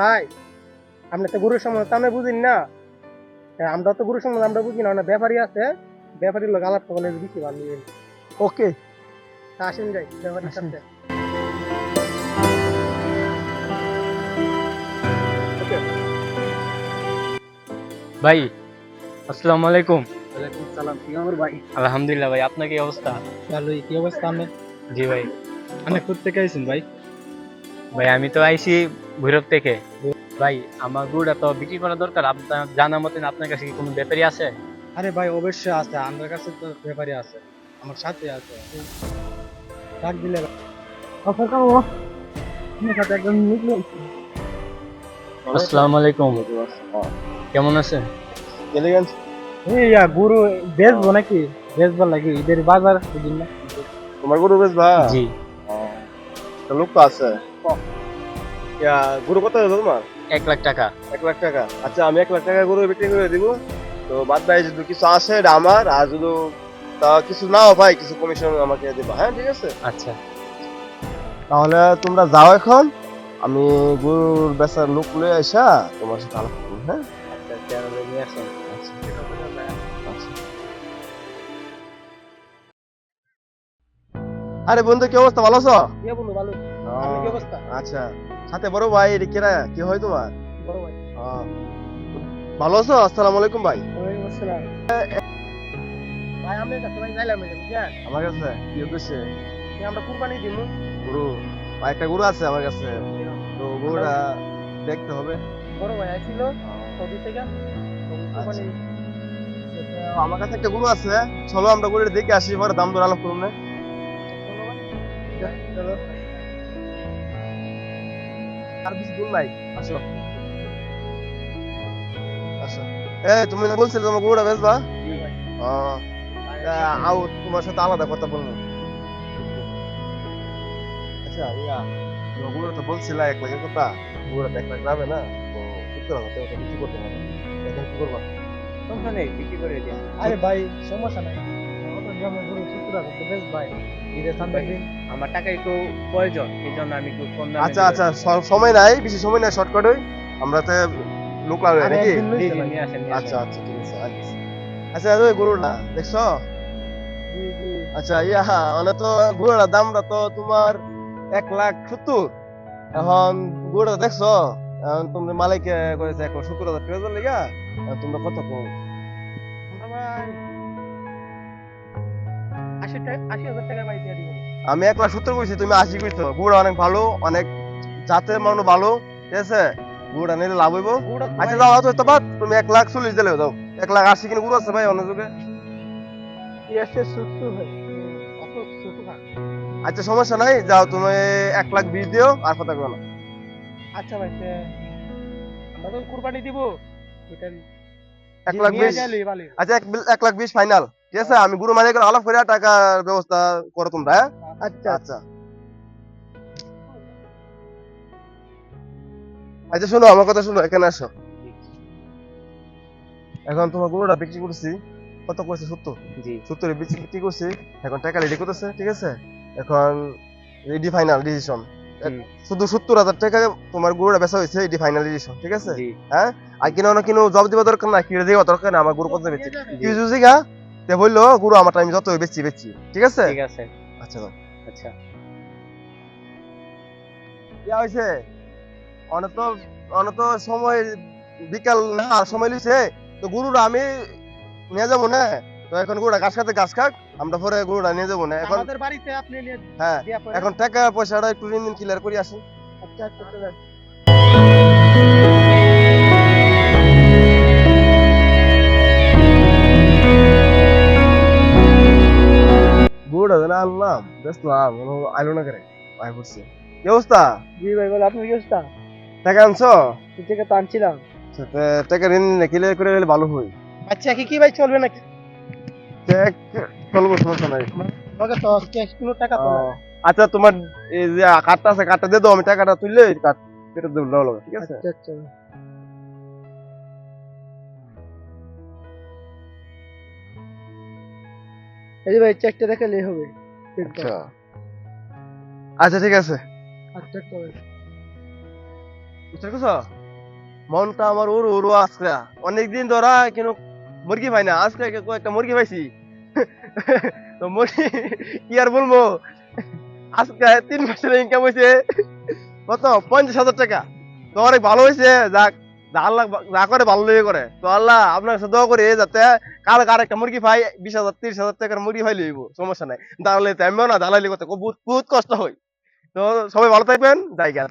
ভাই আপনি তো গরুর সম্বন্ধে তো আমরা বুঝিন না। আমরা তো গরুর সম্বন্ধে আমরা বুঝি না, ব্যাপারী আছে, ব্যাপারীর লোক আলাপ করলে বেশি ভালো হবে। ওকে আসেন যাই ব্যাপারীর আসেন। সাথে। ভাই আসসালামু আলাইকুম। ওয়ালাইকুম সালাম, কি খবর ভাই? আলহামদুলিল্লাহ ভাই, আপনার কি অবস্থা? ভালোই, কি অবস্থা আপনার? জি ভাই। আপনি কোথা থেকে আইছেন ভাই? ভাই আমি তো আইছি ভৈরব থেকে। ভাই আমার গরুটা তো বিক্রি করা দরকার, আপনার জানা মতেন আপনার কাছে কি কোনো ব্যাপারী আছে? আরে ভাই অবশ্যই আছে, আমার কাছে তো ব্যাপারী আছে, আমার সাথে আছে। ডাক দিলে আপনার কাছে আপনার সাথে একদম মিটলো। আসসালামু আলাইকুম, কেমন আছেন? এলিগেন্স ইয়া গরু বেচবো নাকি? বেচবার লাগে ঈদের বাজার বুঝিন না। তোমার গরু বেশ ভাই? জি। তো লোক তো আছে। ইয়া গরু কত হলো তোমার? 1 লাখ টাকা। 1 লাখ টাকা। আচ্ছা আমি 1 লাখ টাকা গরু বিক্রি করে দিব। তো বাদ বাকি যদি কিছু আসে এটা আমার, আর যদি তা কিছু নাও ভাই কিছু কমিশন আমাকে দিবা, হ্যাঁ ঠিক আছে? আচ্ছা তাহলে তোমরা যাও এখন, আমি গরুর বেচার লোক লয়ে আইসা তোমার সাথে আলাপ করবো, হ্যাঁ? আচ্ছা তাহলে নিয়ে আসেন। আচ্ছা আচ্ছা। আরে বন্ধু কি অবস্থা, ভালো আছো? ইয়া বন্ধু ভালো। আপনার কি অবস্থা? আচ্ছা, সাথে বড় ভাই এটা কেরা কি হয় তোমার? বড় ভাই। ভালো আছো? আসসালামু আলাইকুম ভাই। ওয়ালাইকুম আসসালাম। ভাই আপনার কাছে ভাই যাইলাম বুঝছেন? আমার কাছে কি উদ্দেশ্যে? আমরা কুরবানি দিব। গরু ভাই, একটা গরু আছে আমার কাছে, তো গরুটা দেখতে হবে। বড় ভাই আইছিল সৌদি থেকে, কুরবানি আমার কাছে একটা গরু আছে, চলো আমরা গরুটা দেখে আসি, পরে দাম দর আলাপ করুন না। চলো। আর বেশি দূর নাই, আসো আসো। তুমি না বলছিলে তোমার গরুটা বেচবা? জি ভাই। আও তোমার সাথে আলাদা কথা বলবো। আচ্ছা ইয়া, তোমার গরুটা তো বলছিলা 1 লাখের কথা, গরুটা তো 1 লাখ যাবে না, তো 70,000 টাকা বিক্রি করতে হবে, এখন কি করবা? সমস্যা নেই, বিক্রি করে দিন। আরে ভাই সমস্যা নাই, আমাদের গ্রামের গরু সুতরা করতে বেশ ভাই ঈদের সামনের দিন। আমার টাকা একটু প্রয়োজন, এই জন্য আমি একটু কম দামে আচ্ছা আচ্ছা, সময় নাই, বেশি সময় নাই, শর্টকাট হই আমরা তো লোক লাগবে আরে নাকি? একদিন জি লইছে জি ভাই। নিয়ে আসেন আচ্ছা আচ্ছা ঠিক আছে আচ্ছা। আচ্ছা ওই গরুটা দেখছো? জি জি। আচ্ছা ইয়া, মানে তো গরুটার দামটা তো তোমার 1,70,000। এখন গরুটা দেখছো? এখন তুমি মালিকে করেছে 1,70,000 টাকা লেগা, এখন তোমরা কত কম? আমরা ভাই 80,000 টাকা ভাই দিয়ে দিব। আমি 1,70,000 কইছি, তুমি 80 কইছো। গরুটা অনেক ভালো, অনেক জাতের মানে ভালো, ঠিক আছে? গরুটা নিলে লাভ হইব। গরুটা তো আচ্ছা ভাই যাও তো বাদ, তুমি 1,40,000 দিলে দাও। 1,80,000 কিনে গরু আছে ভাই অন্য যুগে। এসে সুসু ভাই। অত সুসু না। আচ্ছা সমস্যা নাই, যাও তুমি 1,20,000 দিও, আর কথা কইও না। আচ্ছা ভাই আমরা তো কুরবানি দিব। এটা 1,20,000 নিয়ে যাইলে ভালো। আচ্ছা 1,20,000 ফাইনাল, ঠিক আছে? আমি গুরু মালিক আলাপ করে টাকার ব্যবস্থা করো তোমরা, হ্যাঁ? আচ্ছা আচ্ছা আচ্ছা, শোনো আমার কথা শোনো, এখানে আসো। এখন তোমার গরুটা বিক্রি করছি, কত কইছে? 70। জি 70 এ বিক্রি করছি, এখন টাকা রেডি করতেছে, ঠিক আছে? এখন রেডি ফাইনাল ডিসিশন, হুম, শুধু 70,000 টাকা তোমার গরুটা বেচা হয়েছে, এটি ফাইনাল ডিসিশন, ঠিক আছে? জি হ্যাঁ, আর কিনা না কিনো জব দিবা দরকার না, কিনে দিবা দরকার না, আমার গরু কত বেচছি জি। কি জুজিগা, তে বললো গরু আমার টাইম যত বেচছি বেচছি, ঠিক আছে? ঠিক আছে। আচ্ছা দাও। আচ্ছা ইয়া হইছে, অনেক তো অনেক তো সময় বিকাল না, আর সময় লিছে, তো গরুটা আমি নিয়ে যাবো না, তো এখন গরুটা ঘাস খাতে ঘাস খাক, আমরা পরে গরুটা নিয়ে যাবো না এখন। আমাদের বাড়িতে আপনি নিয়ে হ্যাঁ, দিয়া পড়ে। এখন টাকা পয়সাটা একটু ঋণ ক্লিয়ার করে আসি। আচ্ছা আচ্ছা চলেন। গরুটা যেন আনলাম, বেচলাম, আইলো না করে আয় পড়ছে। কি অবস্থা? জি ভাই বল, আপনার কি অবস্থা? টাকা আনছো? তুই থেকে তো আনছিলাম। আচ্ছা, টাকা ঋণ ক্লিয়ার করে দিলে ভালো হয়। আচ্ছা কি কি ভাই চলবে নাকি? চেক চলবো, সমস্যা নাই। আমাকে তো ক্যাশ কোনো টাকা তো না। আচ্ছা তোমার এই যে কার্ডটা আছে, কার্ডটা দিয়ে দাও, আমি টাকাটা তুললে কার্ড কেটে দেবো, নাও লাগবে, ঠিক আছে? আচ্ছা আচ্ছা। এই যে ভাই চেকটা দেখালেই হবে। আচ্ছা আচ্ছা ঠিক আছে। আচ্ছা তো বুঝতে পারছো? মনটা আমার উড়ু উড়ু আজকে অনেকদিন ধরা কিন্তু মুরগি পাই না, আজকে একটা মুরগি পাইছি। তো মুরগি কি আর বলবো, আজকে 3 মাসের ইনকাম হয়েছে কত 50,000 টাকা। তো অনেক ভালো হয়েছে, যাক, যা আল্লাহ যা করে ভালো লেগে করে। তো আল্লাহ আপনার কাছে দোয়া করি যাতে কালকে আর একটা মুরগি পাই, 20,000 30,000 টাকার মুরগি পাই লইব, সমস্যা নাই। দাঁড়ালে তো আমিও না দালালি করতে খুব বহুত কষ্ট হয়। তো সবাই ভালো থাকবেন, জায়গা।